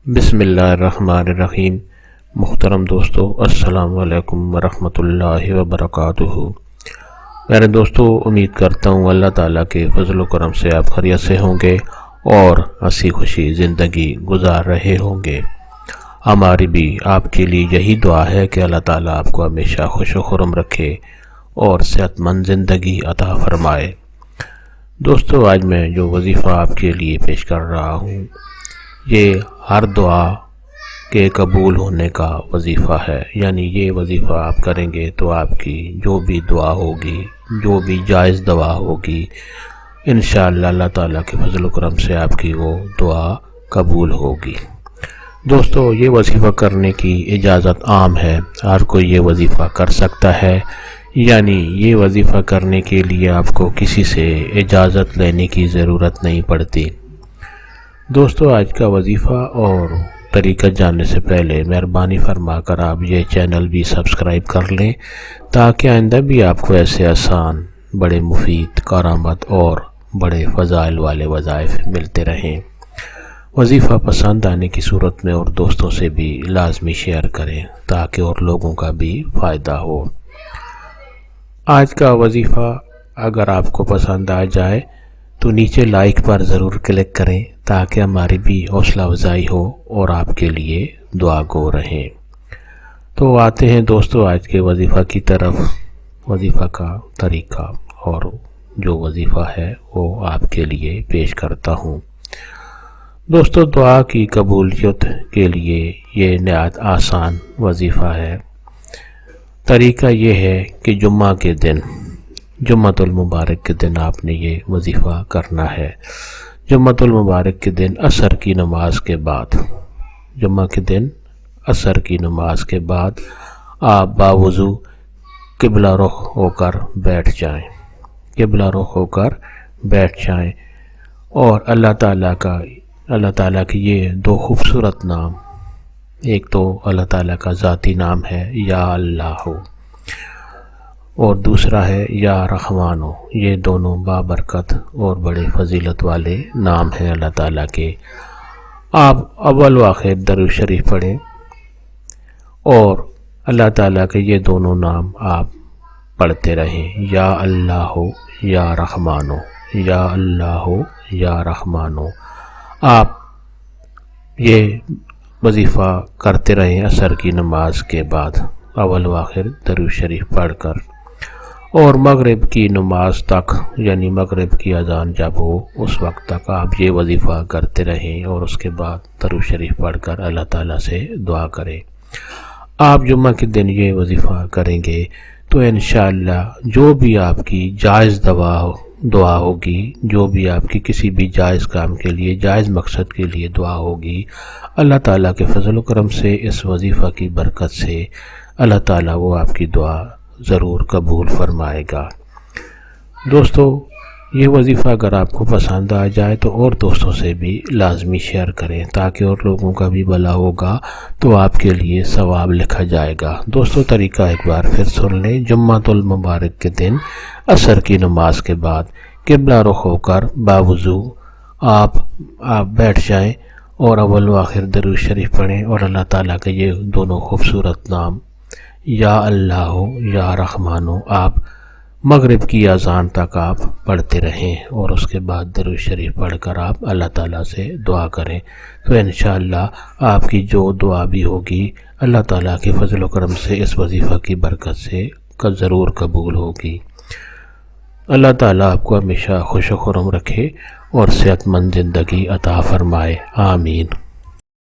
بسم اللہ الرحمن الرحیم۔ محترم دوستو، السلام علیکم ورحمۃ اللہ وبرکاتہ۔ میرے دوستو، امید کرتا ہوں اللہ تعالیٰ کے فضل و کرم سے آپ خیریت سے ہوں گے اور ہنسی خوشی زندگی گزار رہے ہوں گے۔ ہماری بھی آپ کے لیے یہی دعا ہے کہ اللہ تعالیٰ آپ کو ہمیشہ خوش و خرم رکھے اور صحت مند زندگی عطا فرمائے۔ دوستو، آج میں جو وظیفہ آپ کے لیے پیش کر رہا ہوں یہ ہر دعا کے قبول ہونے کا وظیفہ ہے، یعنی یہ وظیفہ آپ کریں گے تو آپ کی جو بھی دعا ہوگی، جو بھی جائز دعا ہوگی، انشاءاللہ اللہ تعالیٰ کے فضل و کرم سے آپ کی وہ دعا قبول ہوگی۔ دوستو، یہ وظیفہ کرنے کی اجازت عام ہے، ہر کوئی یہ وظیفہ کر سکتا ہے، یعنی یہ وظیفہ کرنے کے لیے آپ کو کسی سے اجازت لینے کی ضرورت نہیں پڑتی۔ دوستو، آج کا وظیفہ اور طریقہ جاننے سے پہلے مہربانی فرما کر آپ یہ چینل بھی سبسکرائب کر لیں تاکہ آئندہ بھی آپ کو ایسے آسان، بڑے مفید، کارآمد اور بڑے فضائل والے وظائف ملتے رہیں۔ وظیفہ پسند آنے کی صورت میں اور دوستوں سے بھی لازمی شیئر کریں تاکہ اور لوگوں کا بھی فائدہ ہو۔ آج کا وظیفہ اگر آپ کو پسند آ جائے تو نیچے لائک پر ضرور کلک کریں تاکہ ہماری بھی حوصلہ افزائی ہو اور آپ کے لیے دعا گو رہیں۔ تو آتے ہیں دوستو آج کے وظیفہ کی طرف۔ وظیفہ کا طریقہ اور جو وظیفہ ہے وہ آپ کے لیے پیش کرتا ہوں۔ دوستو، دعا کی قبولیت کے لیے یہ نہایت آسان وظیفہ ہے۔ طریقہ یہ ہے کہ جمعہ کے دن، جمعۃ المبارک کے دن آپ نے یہ وظیفہ کرنا ہے۔ جمعۃ المبارک کے دن عصر کی نماز کے بعد، جمعہ کے دن عصر کی نماز کے بعد آپ باوضو قبلہ رخ ہو کر بیٹھ جائیں، قبلہ رخ ہو کر بیٹھ جائیں اور اللہ تعالیٰ کے یہ دو خوبصورت نام، ایک تو اللہ تعالیٰ کا ذاتی نام ہے یا اللہ اور دوسرا ہے یا رحمانو، یہ دونوں بابرکت اور بڑے فضیلت والے نام ہیں اللہ تعالیٰ کے۔ آپ اول و آخر درود شریف پڑھیں اور اللہ تعالیٰ کے یہ دونوں نام آپ پڑھتے رہیں، یا اللہ یا رحمانو، یا اللہ یا رحمانو۔ آپ یہ وظیفہ کرتے رہیں عصر کی نماز کے بعد اول و آخر درود شریف پڑھ کر، اور مغرب کی نماز تک، یعنی مغرب کی اذان جب ہو اس وقت تک آپ یہ وظیفہ کرتے رہیں اور اس کے بعد درود شریف پڑھ کر اللہ تعالیٰ سے دعا کریں۔ آپ جمعہ کے دن یہ وظیفہ کریں گے تو انشاءاللہ جو بھی آپ کی جائز دعا ہوگی، جو بھی آپ کی کسی بھی جائز کام کے لیے، جائز مقصد کے لیے دعا ہوگی، اللہ تعالیٰ کے فضل و کرم سے، اس وظیفہ کی برکت سے اللہ تعالیٰ وہ آپ کی دعا ضرور قبول فرمائے گا۔ دوستو، یہ وظیفہ اگر آپ کو پسند آ جائے تو اور دوستوں سے بھی لازمی شیئر کریں تاکہ اور لوگوں کا بھی بھلا ہوگا تو آپ کے لیے ثواب لکھا جائے گا۔ دوستو، طریقہ ایک بار پھر سن لیں۔ جمعۃ المبارک کے دن عصر کی نماز کے بعد قبلہ رخ ہو کر باوضو آپ بیٹھ جائیں اور اول و آخر درود شریف پڑھیں اور اللہ تعالیٰ کے یہ دونوں خوبصورت نام یا اللہ یا رحمانو آپ مغرب کی اذان تک آپ پڑھتے رہیں اور اس کے بعد درود شریف پڑھ کر آپ اللہ تعالیٰ سے دعا کریں تو انشاءاللہ آپ کی جو دعا بھی ہوگی اللہ تعالیٰ کے فضل و کرم سے اس وظیفہ کی برکت سے ضرور قبول ہوگی۔ اللہ تعالیٰ آپ کو ہمیشہ خوش و خرم رکھے اور صحت مند زندگی عطا فرمائے، آمین۔